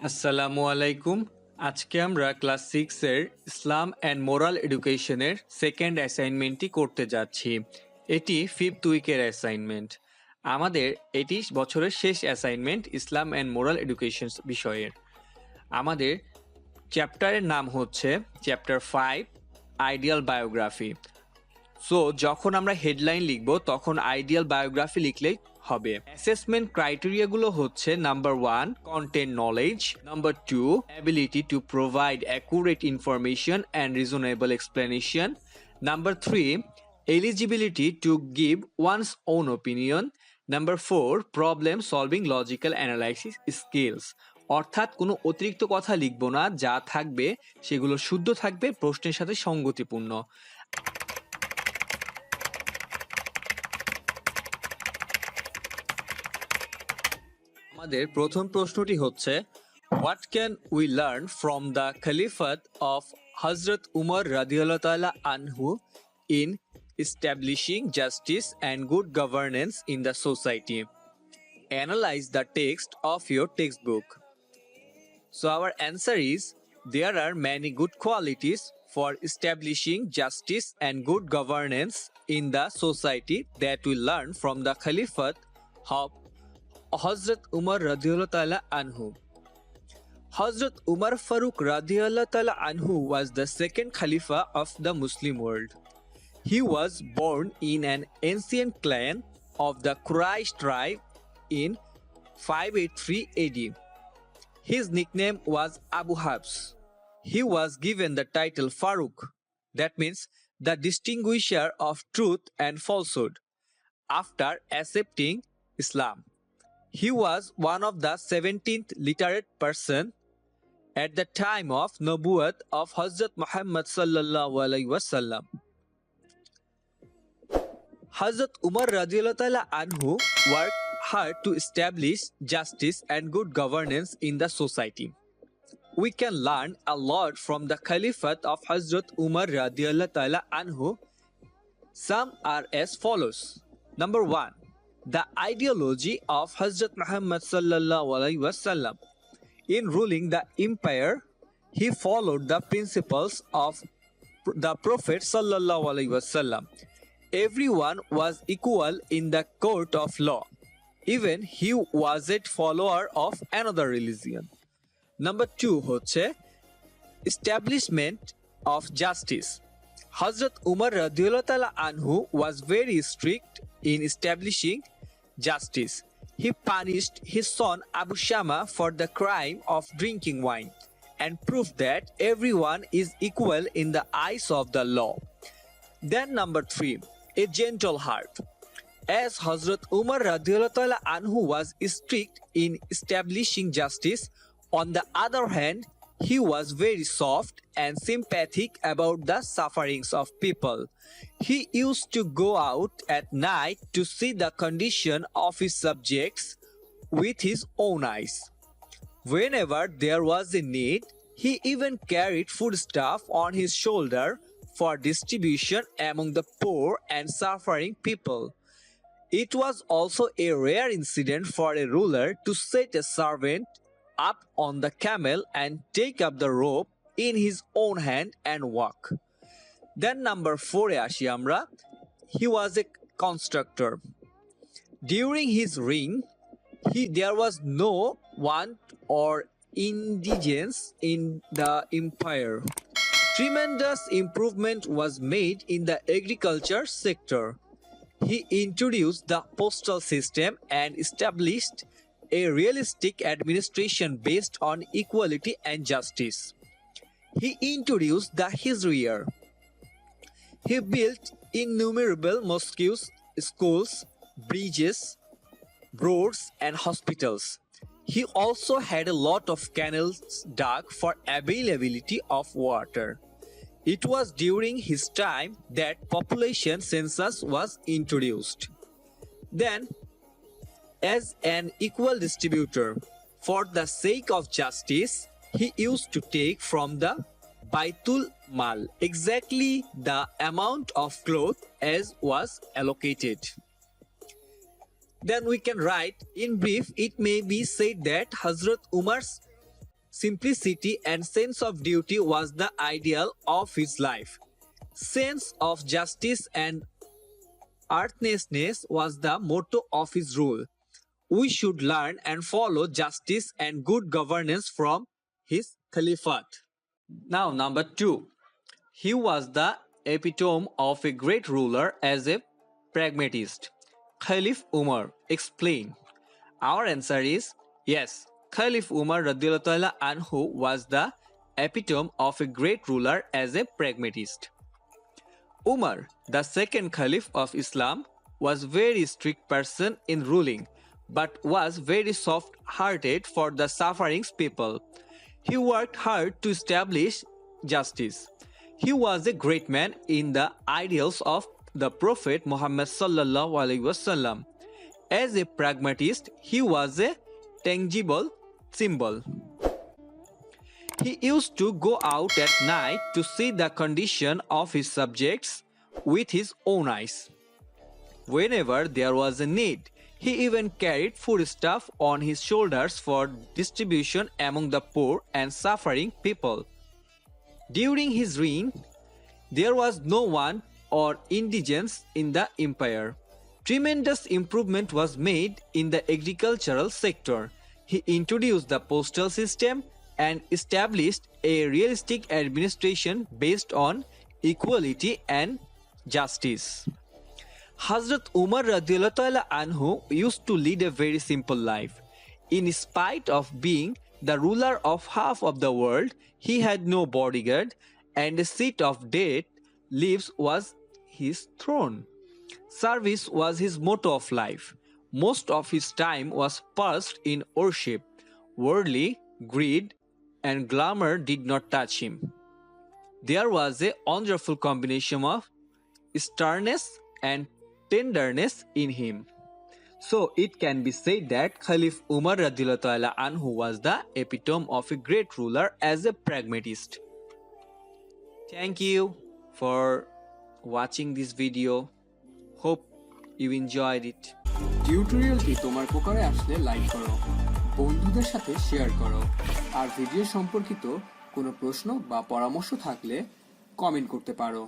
আসসালামু আলাইকুম। আজকে আমরা ক্লাস 6 এর ইসলাম অ্যান্ড মোরাল এডুকেশনের সেকেন্ড অ্যাসাইনমেন্টটি করতে যাচ্ছি। এটি 5th উইকের অ্যাসাইনমেন্ট। আমাদের এটি বছরের শেষ assignment Islam and moral education বিষয়ের। আমাদের চ্যাপ্টারের নাম হচ্ছে চ্যাপ্টার 5 আইডিয়াল বায়োগ্রাফি। সো যখন আমরা হেডলাইন লিখব তখন আইডিয়াল বায়োগ্রাফি লিখলেই হবে। অ্যাসেসমেন্ট ক্রাইটেরিয়াগুলো হচ্ছে number 1 content knowledge, number 2 ability to provide accurate information and reasonable explanation, number 3 eligibility to give one's own opinion, number 4 problem solving logical analysis skills. অর্থাৎ কোনো অতিরিক্ত কথা লিখব না, যা থাকবে সেগুলো শুদ্ধ থাকবে, প্রশ্নের সাথে সঙ্গতিপূর্ণ। আমাদের প্রথম প্রশ্নটি হচ্ছে what can we learn from the খলিফাত অফ হজরত উমর রাদিয়াল্লাহু তাআলা আনহু in establishing justice and good governance in the society? Analyze the text of your textbook. So our answer is there are many good qualities for establishing justice and good governance in the society that we learn from the Caliphate of Hazrat Umar radiyallahu ta'ala anhu. Hazrat Umar Farooq radiyallahu ta'ala anhu was the second Khalifa of the Muslim world. He was born in an ancient clan of the Quraysh tribe in 583 AD. His nickname was Abu Habs. He was given the title Farooq, that means the distinguisher of truth and falsehood, after accepting Islam. He was one of the 17th literate person at the time of Nubuwwat of Hazrat Muhammad sallallahu alaihi wasallam. Hazrat Umar radiyallahu ta'ala anhu worked hard to establish justice and good governance in the society. We can learn a lot from the Caliphate of Hazrat Umar radiyallahu ta'ala anhu. Some are as follows. Number 1. The ideology of Hazrat Muhammad sallallahu alaihi wasallam. In ruling the empire, he followed the principles of the Prophet sallallahu alaihi wasallam. Everyone was equal in the court of law. Even he was a follower of another religion. Number 2 হচ্ছে establishment of justice. Hazrat Umar radiyallahu ta'ala anhu was very strict in establishing justice. He punished his son Abu Shama for the crime of drinking wine and proved that everyone is equal in the eyes of the law. Then number 3, a gentle heart. As Hazrat Umar radiyallahu ta'ala anhu was strict in establishing justice, on the other hand, he was very soft and sympathetic about the sufferings of people. He used to go out at night to see the condition of his subjects with his own eyes. Whenever there was a need, he even carried foodstuff on his shoulder for distribution among the poor and suffering people. It was also a rare incident for a ruler to set a servant up on the camel and take up the rope in his own hand and walk. Then number 4 এ আসি আমরা, he was a constructor. During his reign, there was no want or indigence in the empire. Tremendous improvement was made in the agriculture sector. He introduced the postal system and established a realistic administration based on equality and justice. He introduced the Hijriya. He built innumerable mosques, schools, bridges, roads, and hospitals. He also had a lot of canals dug for availability of water. It was during his time that population census was introduced. Then, as an equal distributor, for the sake of justice, he used to take from the Baitul Mal exactly the amount of cloth as was allocated. Then we can write, in brief, it may be said that Hazrat Umar's Simplicity and sense of duty was the ideal of his life. Sense of justice and earnestness was the motto of his rule. We should learn and follow justice and good governance from his caliphate. Now, number 2. He was the epitome of a great ruler as a pragmatist. Caliph Umar, explain. Our answer is yes. Caliph Umar radhiyallahu ta'ala anhu was the epitome of a great ruler as a pragmatist. Umar, the second Caliph of Islam, was very strict person in ruling, but was very soft-hearted for the suffering people. He worked hard to establish justice. He was a great man in the ideals of the Prophet Muhammad sallallahu alaihi wasallam. As a pragmatist, he was a tangible symbol. He used to go out at night to see the condition of his subjects with his own eyes. Whenever there was a need, he even carried foodstuff on his shoulders for distribution among the poor and suffering people. During his reign, there was no want or indigence in the empire. Tremendous improvement was made in the agricultural sector. He introduced the postal system and established a realistic administration based on equality and justice. Hazrat Umar radhiyallahu ta'ala anhu used to lead a very simple life. In spite of being the ruler of half of the world, he had no bodyguard, and a seat of dead leaves was his throne. Service was his motto of life. Most of his time was passed in worship. Worldly greed and glamour did not touch him. There was a wonderful combination of sternness and tenderness in him. So it can be said that Caliph Umar radhiyallahu ta'ala anhu was the epitome of a great ruler as a pragmatist. Thank you for watching this video. Hope you enjoyed it. টিউটোরিয়ালটি তোমার উপকারে আসলে like করো, বন্ধুদের সাথে share করো, আর video সম্পর্কিত কোনো প্রশ্ন বা পরামর্শ থাকলে কমেন্ট করতে পারো।